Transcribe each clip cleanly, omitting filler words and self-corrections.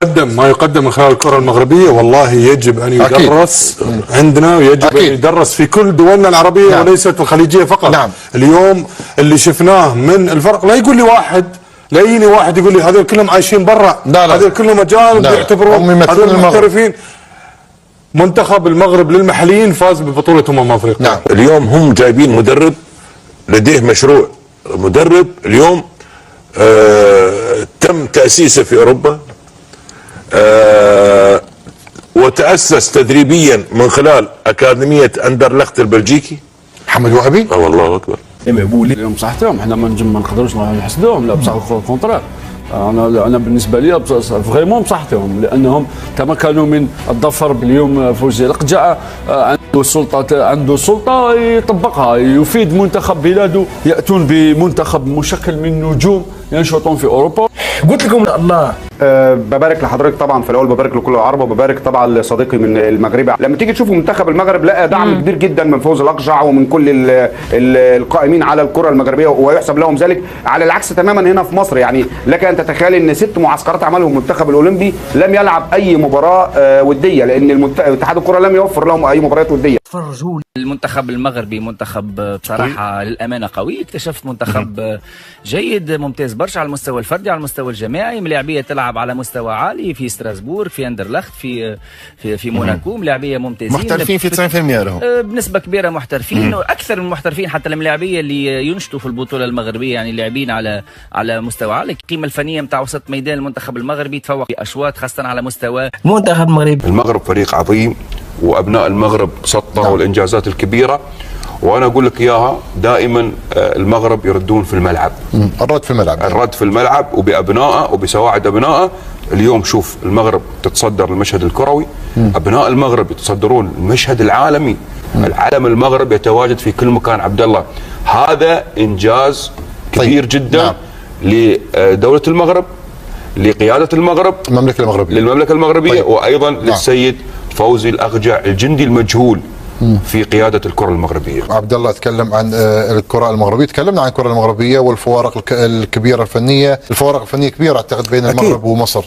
ما يقدم من خلال الكرة المغربية والله يجب أن يدرس عندنا، ويجب أن يدرس في كل دولنا العربية وليست الخليجية فقط. اليوم اللي شفناه من الفرق، لا يقول لي واحد، لا يجيني واحد يقول لي هذول كلهم عايشين برا، هذول كلهم أجانب يعتبرون هذول محترفين. منتخب المغرب للمحليين فاز ببطولة أفريقيا. اليوم هم جايبين مدرب لديه مشروع، مدرب اليوم تم تأسيسه في أوروبا، وتأسس تدريبيا من خلال أكاديمية أندرلخت البلجيكي. محمد وهبي. والله أكبر. اليوم صحتهم احنا ما نقدروش نحسدوهم، لا بصح الكونترا. انا بالنسبه لي فريمون بصحتهم، لانهم تمكنوا من الظفر باليوم فوزي القجع. عنده سلطه يطبقها، يفيد منتخب بلاده، ياتون بمنتخب مشكل من نجوم ينشطون في اوروبا. قلت لكم الله. ببارك لحضرتك طبعا، في الاول ببارك لكل العرب، وببارك طبعا لصديقي من المغربي. لما تيجي تشوفوا منتخب المغرب لقى دعم كبير جدا من فوز الاقجع ومن كل القائمين على الكره المغربيه، ويحسب لهم ذلك. على العكس تماما هنا في مصر، يعني لك ان تتخيل ان 6 معسكرات عملهم المنتخب الاولمبي لم يلعب اي مباراه وديه، لان اتحاد الكره لم يوفر لهم اي مباريات وديه. تفرجوا المنتخب المغربي منتخب بصراحه للامانه قوي. اكتشفت منتخب جيد ممتاز برشا على المستوى الفردي، على المستوى الجماعي. ملاعبيه تلعب على مستوى عالي في ستراسبورغ، في اندرلخت، في موناكو. ملاعبيه ممتازين، محترفين في 90% لهم بنسبه كبيره محترفين، واكثر من المحترفين حتى الملاعبيه اللي ينشطوا في البطوله المغربيه، يعني لاعبين على مستوى عالي. القيمه الفنيه نتاع وسط ميدان المنتخب المغربي تفوق في اشواط خاصه على مستوى المنتخب المغربي. المغرب فريق عظيم، وابناء المغرب سطروا الانجازات الكبيره، وانا اقول لك اياها دائما. المغرب يردون في الملعب، الرد في الملعب وبابنائه وبسواعد ابنائه. اليوم شوف المغرب تتصدر المشهد الكروي، ابناء المغرب يتصدرون المشهد العالمي. العلم المغرب يتواجد في كل مكان. عبد الله، هذا انجاز كبير جدا لدوله المغرب، لقياده المغرب، للمملكه المغربيه، وايضا للسيد فوزي الاقجع الجندي المجهول في قيادة الكرة المغربية. عبد الله تكلم عن الكرة المغربية، تكلمنا عن الكرة المغربية والفوارق الكبيرة الفنية. الفوارق الفنية كبيرة اعتقد بين المغرب ومصر.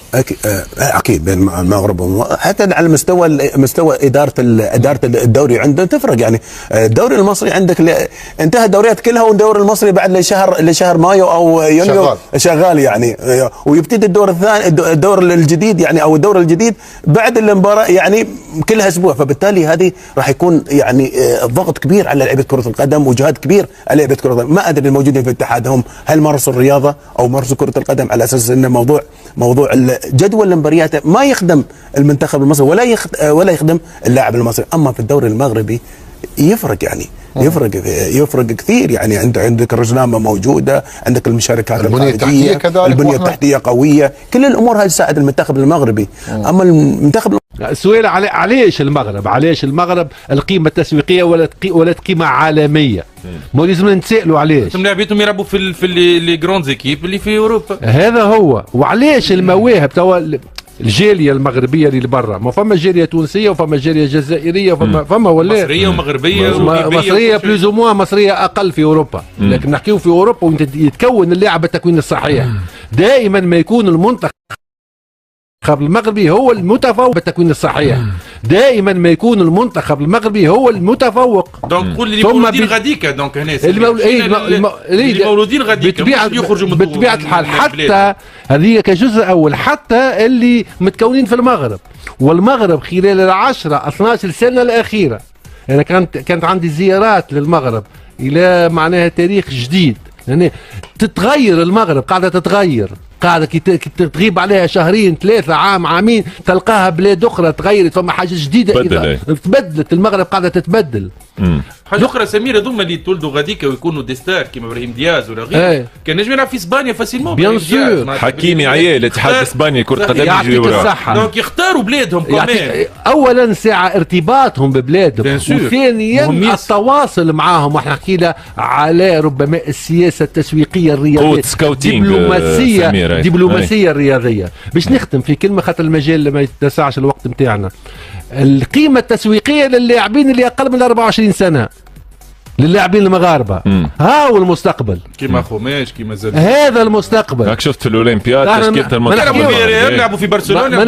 اكيد بين المغرب حتى على مستوى إدارة الدوري عندنا تفرق. يعني الدوري المصري عندك انتهى الدوريات كلها، والدوري المصري بعد لشهر مايو او يونيو شغال يعني، ويبتدي الدور الثاني، الدور الجديد يعني، او الدور الجديد بعد المباراة يعني كلها اسبوع. فبالتالي هذه راح يكون يعني ضغط كبير على لعيبه كره القدم، وجهاد كبير على لعيبه كره القدم. ما ادري الموجودين في الاتحاد هم هل مارسوا الرياضه او مارسوا كره القدم على اساس انه موضوع جدول المباريات ما يخدم المنتخب المصري ولا يخدم اللاعب المصري. اما في الدوري المغربي يفرق، يعني يفرق كثير. يعني عندك الرزنامه موجوده، عندك المشاركات الخارجيه، البنيه التحتيه قويه، كل الامور هذه تساعد المنتخب المغربي. اما المنتخب السؤال علاش المغرب القيمه التسويقيه ولات قيمه عالميه؟ ما لازم نتسائلوا علاش. لاعبيتهم يلعبوا في لي جراند زيكيب اللي في اوروبا. هذا هو. وعلاش المواهب توا الجاليه المغربيه اللي برا، ما فما جاليه تونسيه وفما جاليه جزائريه فما ولا مصريه ومغربيه مصريه بلوز او موان، مصريه اقل في اوروبا. لكن نحكيو في اوروبا يتكون اللاعب بالتكوين الصحيح. دائما ما يكون المنتخب المغربي هو المتفوق بالتكوين الصحيح. دائما ما يكون المنتخب المغربي هو المتفوق. دونك كل اللي مولودين غاديكا، دونك هنا اللي مولودين غاديكا يخرجوا من بطبيعه الحال. حتى هذه كجزء اول، حتى اللي متكونين في المغرب. والمغرب خلال 10-12 سنه الاخيره، انا كانت عندي زيارات للمغرب الى معناها تاريخ جديد. يعني تتغير المغرب، قاعده تتغير، قاعده كي تغيب عليها شهرين 3 عامين تلقاها بلاد اخرى تغيرت، فما حاجه جديده تبدلت. المغرب قاعده تتبدل. حاجه اخرى سمير، هذوما اللي تولدوا غاديكا ويكونوا ديستار كيما ابراهيم دياز ولا غيره، كان نجم يلعب في اسبانيا فاسيلمون. بيان سور، حكيمي عيال اتحاد اسبانيا كره قدم يجري وراه. دونك يختاروا بلادهم كمان. اولا ساعه ارتباطهم ببلادهم، وثانيا التواصل معاهم. واحنا حكينا على ربما السياسه التسويقيه الرياضيه، دبلوماسيه الرياضيه. باش نختم في كلمه خاطر المجال ما يتسعش الوقت نتاعنا. القيمه التسويقيه للاعبين اللي اقل من 24 سنه للاعبين المغاربه. ها هو المستقبل كيما خوماش كيما زاد هذا المستقبل. راك شفت في الاولمبياد تشكيله المنتخب يلعبوا في برشلونه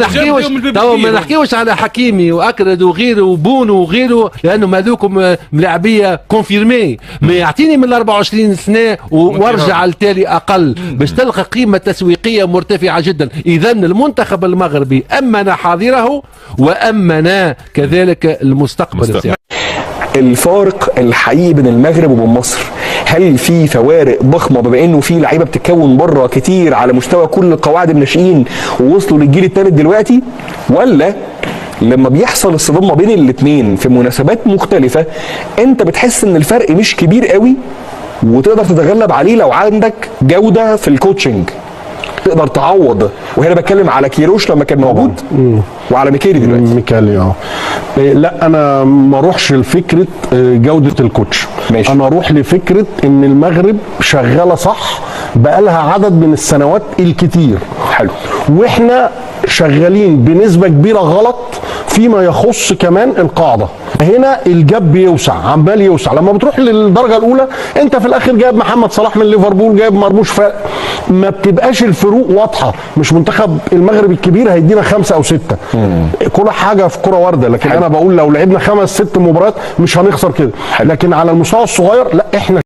ما نحكيوش على حكيمي واكرد وغيره وبونو وغيره لانه هذوكم ملاعبيه كونفيرمي. ما يعطيني من 24 سنه وارجع التالي اقل باش تلقى قيمه تسويقيه مرتفعه جدا. اذا المنتخب المغربي امن حاضره وامن كذلك المستقبل. الفارق الحقيقي بين المغرب وبين مصر، هل في فوارق ضخمه بما انه في لعيبه بتتكون بره كتير على مستوى كل القواعد الناشئين ووصلوا للجيل الثالث دلوقتي، ولا لما بيحصل الصدام ما بين الاثنين في مناسبات مختلفه انت بتحس ان الفرق مش كبير قوي وتقدر تتغلب عليه لو عندك جوده في الكوتشنج تقدر تعوض؟ وهنا بتكلم على كيروش لما كان موجود وعلى ميكالي دلوقتي. ميكالي لا انا ما اروحش لفكره جوده الكوتش، ماشي. انا اروح لفكره ان المغرب شغاله صح بقالها عدد من السنوات الكتير. حلو. واحنا شغالين بنسبه كبيره غلط فيما يخص كمان القاعده. هنا الجاب بيوسع عمال يوسع. لما بتروح للدرجه الاولى انت في الاخر جايب محمد صلاح من ليفربول، جايب مرموش، فرق ما بتبقاش الفروق واضحه. مش منتخب المغرب الكبير هيدينا 5 أو 6. كل حاجه في كره وارده، لكن انا بقول لو لعبنا 5 6 مباريات مش هنخسر كده. لكن على المستوى الصغير لا احنا